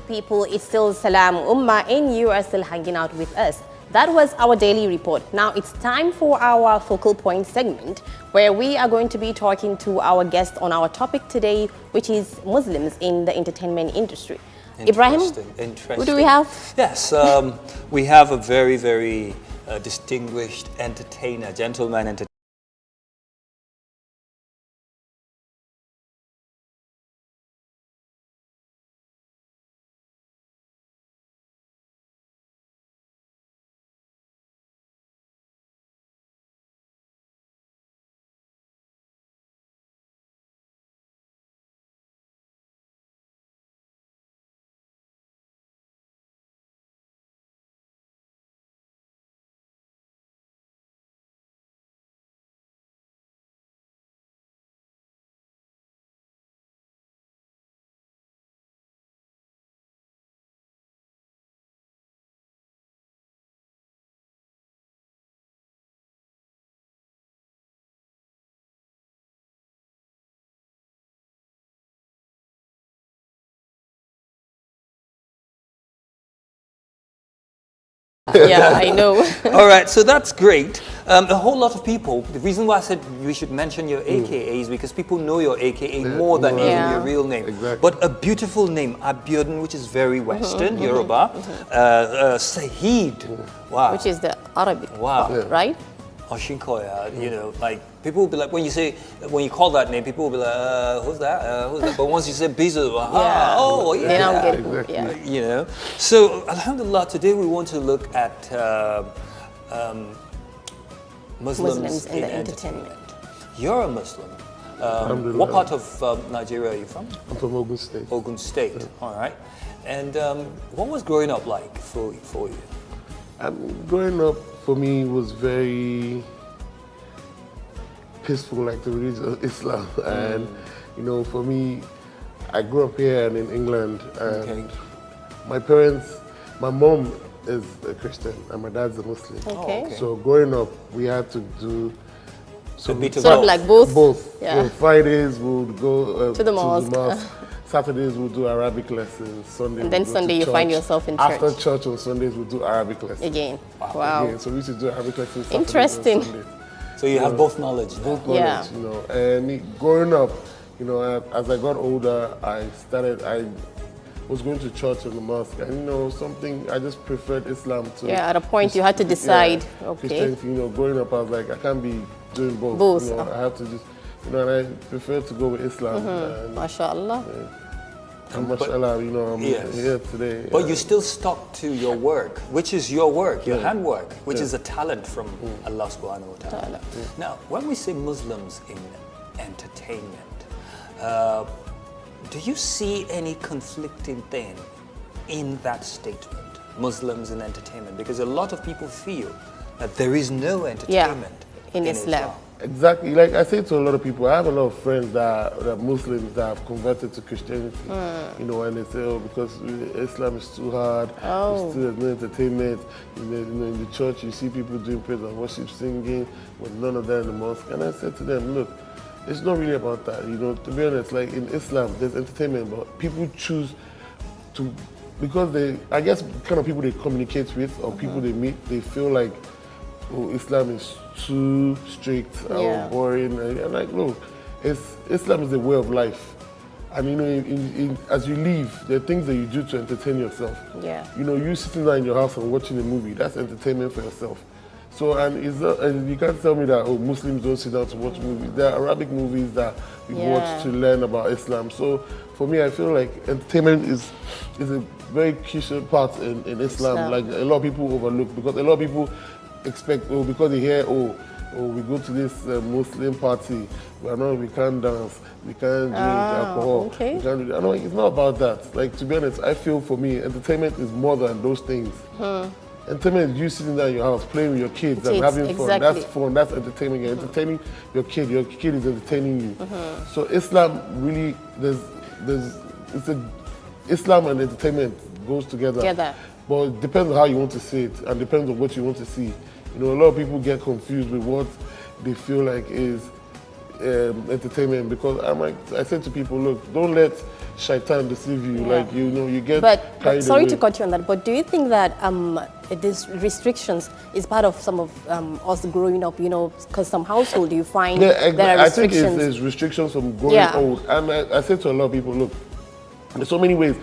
people, it's still Salaam Ummah and you are still hanging out with us. That was our daily report. Now it's time for our focal point segment where we are going to be talking to our guest on our topic today, which is Muslims in the entertainment industry. Ibrahim, who do we have? Yes, we have a very, very distinguished entertainer, gentleman entertainer. Yeah, I know. All right, so that's great. A whole lot of people, the reason why I said we should mention your AKA is because people know your AKA more than even your real name. Exactly. But a beautiful name, Abiodun, which is very Western, Yoruba. Sahid, wow. Which is the Arabic part, right? Osikoya, you know, like people will be like, when you call that name, people will be like, who's that? Who's that? But once you say Bizzle, oh, yeah. Then I'll get it. You know, so Alhamdulillah, today we want to look at Muslims in the entertainment. You're a Muslim. What part of Nigeria are you from? I'm from Ogun State. Ogun State, all right. And what was growing up like for you? Growing up for me was very peaceful, like the religion of Islam. And you know, for me, I grew up here and in England, and my parents, my mom is a Christian and my dad's a Muslim. Okay. So growing up, we had to do Sort of like both. Both. Yeah. So Fridays we would go to the mosque. Saturdays we'll do Arabic lessons. Sunday And then we'll go Sunday to you church. find yourself in church. After church on Sundays we'll do Arabic lessons. Again. Wow. Again. So we used to do Arabic lessons. Saturdays Interesting. and Sundays. So you have both knowledge now. Both knowledge, you know. And growing up, you know, as I got older, I was going to church and the mosque, and you know, I just preferred Islam to. Yeah, at a point you had to decide. Okay. Christianity, you know, growing up, I was like, I can't be doing both. Both. You know, I have to just, you know, and I prefer to go with Islam. And, MashaAllah. and mashallah, you know, I'm here today. But you still stuck to your work, which is your work, your handwork, which is a talent from Allah subhanahu wa ta'ala. Now, when we say Muslims in entertainment, do you see any conflicting thing in that statement, Muslims in entertainment? Because a lot of people feel that there is no entertainment in Islam. Exactly. Like I say to a lot of people, I have a lot of friends that are Muslims that have converted to Christianity. You know, and they say, oh, because Islam is too hard, there's no entertainment. You know, in the church, you see people doing praise and worship, singing, with none of that in the mosque. And I said to them, look, it's not really about that. You know, to be honest, like in Islam, there's entertainment, but people choose to, because I guess the kind of people they communicate with or people they meet, they feel like, oh, Islam is too strict or boring. And I'm like, look, Islam is a way of life. And you know, as you live, there are things that you do to entertain yourself. Yeah. You know, you sitting there in your house and watching a movie, that's entertainment for yourself. So, and you can't tell me that, oh, Muslims don't sit down to watch movies. There are Arabic movies that we watch to learn about Islam. So, for me, I feel like entertainment is a very crucial part in Islam. Like a lot of people overlook, because a lot of people expect, oh, because they hear, oh, we go to this Muslim party, we can't dance, we can't drink alcohol. We can't do that. No, it's not about that. Like, to be honest, I feel for me, entertainment is more than those things. Entertainment is you sitting there in your house, playing with your kids and having fun. That's fun, that's entertainment. You're entertaining your kid is entertaining you. So Islam really, Islam and entertainment goes together. But it depends on how you want to see it and depends on what you want to see. You know, a lot of people get confused with what they feel like is entertainment, because I said to people, look, don't let shaitan deceive you. Yeah. Like, you get But carried sorry away. to cut you on that, but do you think that these restrictions is part of some of us growing up, because some household you find there are I think restrictions? it's restrictions from growing old. And I said to a lot of people, look, there's so many ways.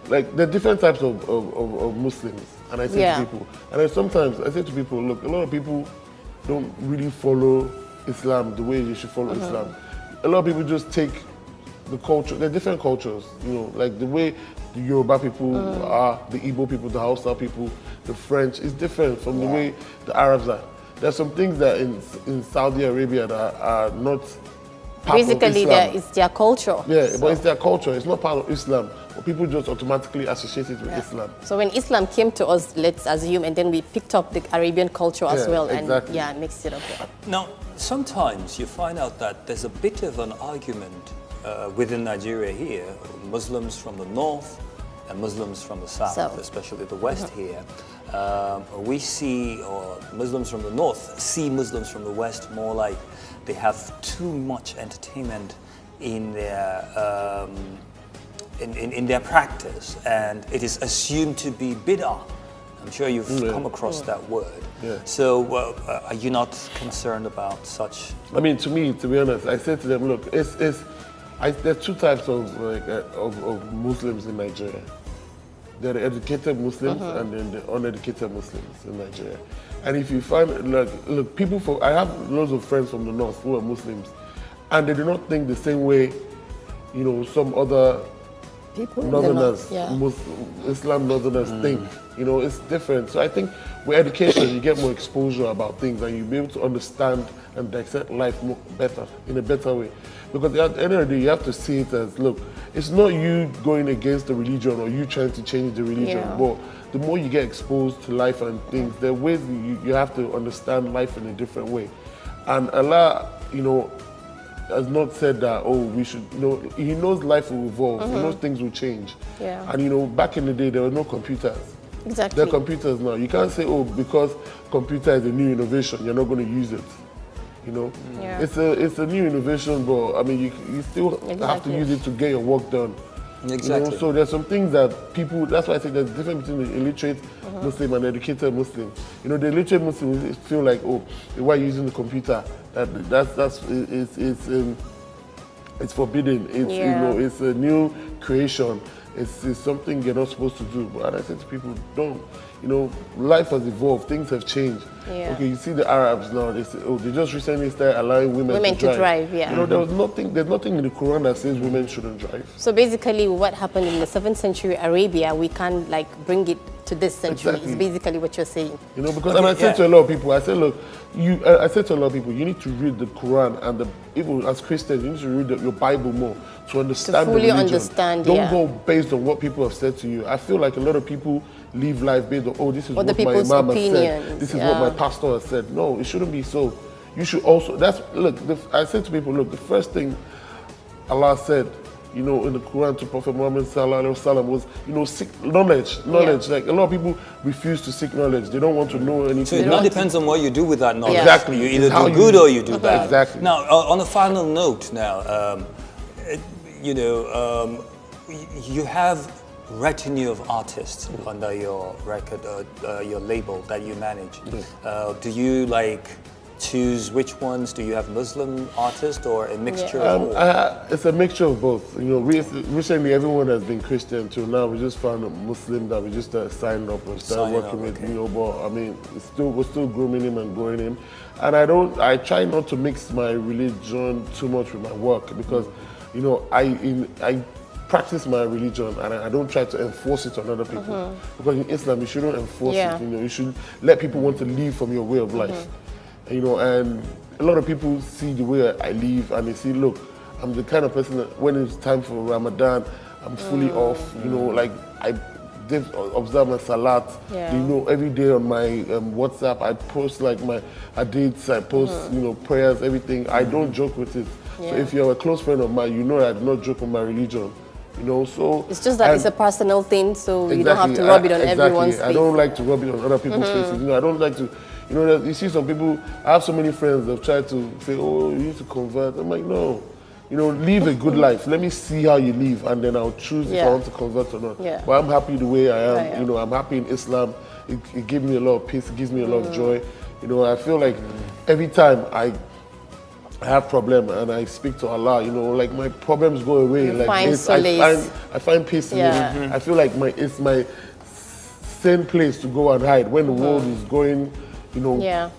Like, there are different types of Muslims. And I say to people, and sometimes I say to people, look, a lot of people don't really follow Islam the way you should follow Islam. A lot of people just take the culture, they're different cultures, like the way the Yoruba people are, the Igbo people, the Hausa people, the French is different from the way the Arabs are. There's some things that in Saudi Arabia that are not part Basically, of Islam. it's their culture. Yeah, but it's their culture. It's not part of Islam. But people just automatically associate it with Islam. So when Islam came to us, let's assume, and then we picked up the Arabian culture as well, exactly. and mixed it up. Now, sometimes you find out that there's a bit of an argument within Nigeria here, Muslims from the north and Muslims from the south. Especially the west here. We see, or Muslims from the north see Muslims from the west more like they have too much entertainment in their in their practice, and it is assumed to be bid'ah. I'm sure you've come across that word. Yeah. So, are you not concerned about such? I mean, to be honest, I said to them, look, there's two types of Muslims in Nigeria. There are the educated Muslims and then the uneducated Muslims in Nigeria. And if you find, look, people I have loads of friends from the north who are Muslims, and they do not think the same way, some other People northerners, Islam northerners think. It's different. So I think with education, you get more exposure about things, and you'll be able to understand and dissect life in a better way. Because at the end of the day, you have to see it as, look, it's not you going against the religion or you trying to change the religion, but the more you get exposed to life and things, there are ways you have to understand life in a different way. And Allah, has not said that, we should, He knows life will evolve, He knows things will change. Yeah. And back in the day, there were no computers. Exactly. There are computers now. You can't say, because computer is a new innovation, you're not going to use it. It's a new innovation, but I mean, you still have to use it to get your work done. Exactly. So there's some things that people, that's why I say there's a difference between the illiterate Muslim and the educated Muslim. The illiterate Muslims feel like, why are you using the computer? It's forbidden. It's a new creation. It's something you're not supposed to do. But I say to people, don't. Life has evolved. Things have changed. Yeah. Okay, you see the Arabs now. They say, they just recently started allowing women to drive. There's nothing in the Quran that says women shouldn't drive. So basically, what happened in the 7th century Arabia, we can't bring it to this century. Exactly. It's basically what you're saying. Because I said to a lot of people, I said, look, I said to a lot of people, you need to read the Quran, and even as Christians, you need to read your Bible more to understand to fully the religion. Understand. Don't go based on what people have said to you. I feel like a lot of people live life based on, this is what my imam has said. This is what my pastor has said. No, it shouldn't be so. You should also, I said to people, look, the first thing Allah said, in the Quran to Prophet Muhammad sallallahu alaihi wasallam was, seek knowledge. Yeah. Like a lot of people refuse to seek knowledge. They don't want to know anything. So it all depends on what you do with that knowledge. Yeah. Exactly. You either do good or you do bad. Exactly. Now, on a final note, you have retinue of artists under your record, your label that you manage. Do you choose which ones? Do you have Muslim artists or a mixture of all? It's a mixture of both. Recently everyone has been Christian till now. We just found a Muslim that we just signed up and started working with. But I mean, we're still grooming him and growing him. And I try not to mix my religion too much with my work, because I practice my religion and I don't try to enforce it on other people. Because in Islam you shouldn't enforce it. You should let people want to live from your way of life. And a lot of people see the way I live and they see, look, I'm the kind of person that when it's time for Ramadan, I'm fully off. I observe my salat. Every day on my WhatsApp, I post my hadiths, I post prayers, everything. I don't joke with it. So if you're a close friend of mine, I do not joke on my religion. So it's just that it's a personal thing, so you don't have to rub it on everyone's face. I don't like to rub it on other people's faces. I don't like to You know, you see some people, I have so many friends that have tried to say, oh, you need to convert. I'm like, no. You know, live a good life. Let me see how you live, and then I'll choose if I want to convert or not. Yeah. But I'm happy the way I am. Right, yeah. You know, I'm happy in Islam. It gives me a lot of peace. It gives me a lot of joy. You know, I feel like every time I have problem and I speak to Allah, you know, like my problems go away. Like I find peace in it. I feel like it's my same place to go and hide when the world is going, you know,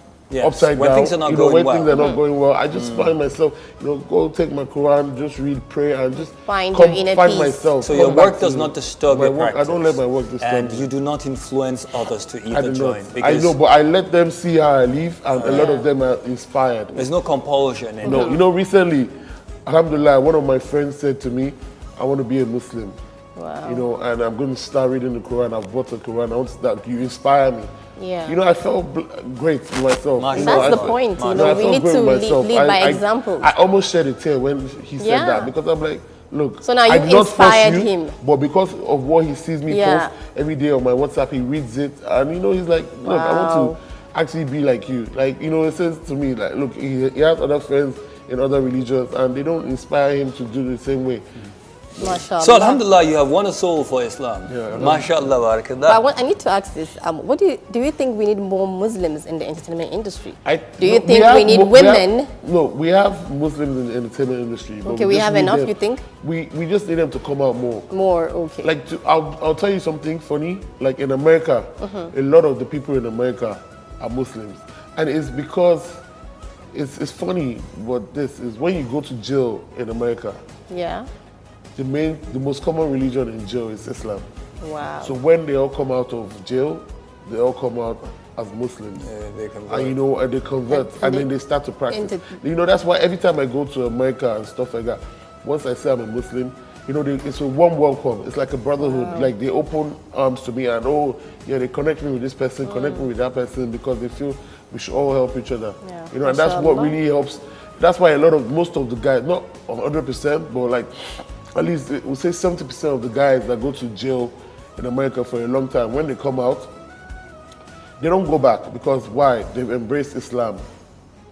upside when down. Things are not you know, going when well. things are not going well, I just find myself, you know, go take my Quran, just read, pray, and just find your inner peace. myself. So your work does not disturb your work. practice. I don't let my work disturb And me. you do not influence others to I either do join. not. Because I know, but I let them see how I live, and a lot of them are inspired. there's no compulsion in No, it. you know, recently, alhamdulillah, one of my friends said to me, I want to be a Muslim. Wow. You know, and I'm going to start reading the Quran. I've bought the Quran. I want to start, you inspire me. Yeah. You know, I felt great with myself. Nice. You know, That's I the felt- point, you I know, we felt need great to with myself. lead by example. I almost shed a tear when he said Yeah. that, because I'm like, look, So now I you did not force inspired you, him. but because of what he sees me Yeah. post every day on my WhatsApp, he reads it, and you know, he's like, look, I want to actually be like you. Like, you know, it says to me, like, look, he has other friends in other religions, and they don't inspire him to do the same way. MashaAllah. So alhamdulillah, you have won a soul for Islam. Yeah. MashaAllah, barakallah. But I need to ask this: what do you think we need more Muslims in the entertainment industry? Do you No, think we need women? We have Muslims in the entertainment industry. But Okay, we just have need enough, them- you think? We just need them to come out more. More, okay. Like, I'll tell you something funny. Like in America, a lot of the people in America are Muslims, and it's because it's funny. But this is when you go to jail in America, Yeah. the most common religion in jail is Islam. Wow. So when they all come out of jail, they all come out as Muslims. they convert. And you know, and they convert, and then they start to practice. You know, that's why every time I go to America and stuff like that, once I say I'm a Muslim, you know, it's a warm welcome. It's like a brotherhood. Like they open arms to me, and they connect me with this person, connect me with that person, because they feel we should all help each other. Yeah. You know, and that's what really helps. That's why most of the guys, not 100%, but like at least we'll say 70% of the guys that go to jail in America for a long time, when they come out, they don't go back, because why? They've embraced Islam,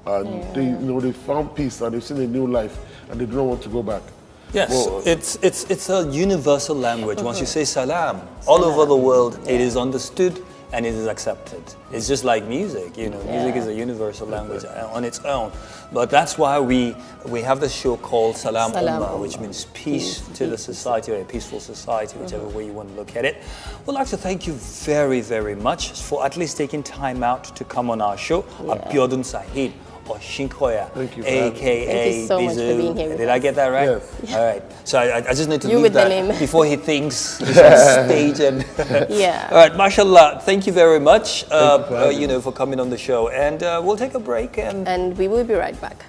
and they found peace, and they've seen a new life, and they don't want to go back. Yes, Well, it's a universal language. Once you say salam, all over the world, it is understood and it is accepted. It's just like music, you know. Music is a universal language on its own. But that's why we have this show called Salaam Ummah, which means peace to the society, or a peaceful society, whichever way you want to look at it. We'd like to thank you very, very much for at least taking time out to come on our show. Abiodun Osikoya, Thank you for Thank aka you so much for Bizzle. being here with Did I get that right? Yes. All right. So I just need to You leave with the that name. before he thinks he's on stage and. Yeah. All right, mashallah. Thank you very much, you for having for coming on the show, and we'll take a break and. And we will be right back.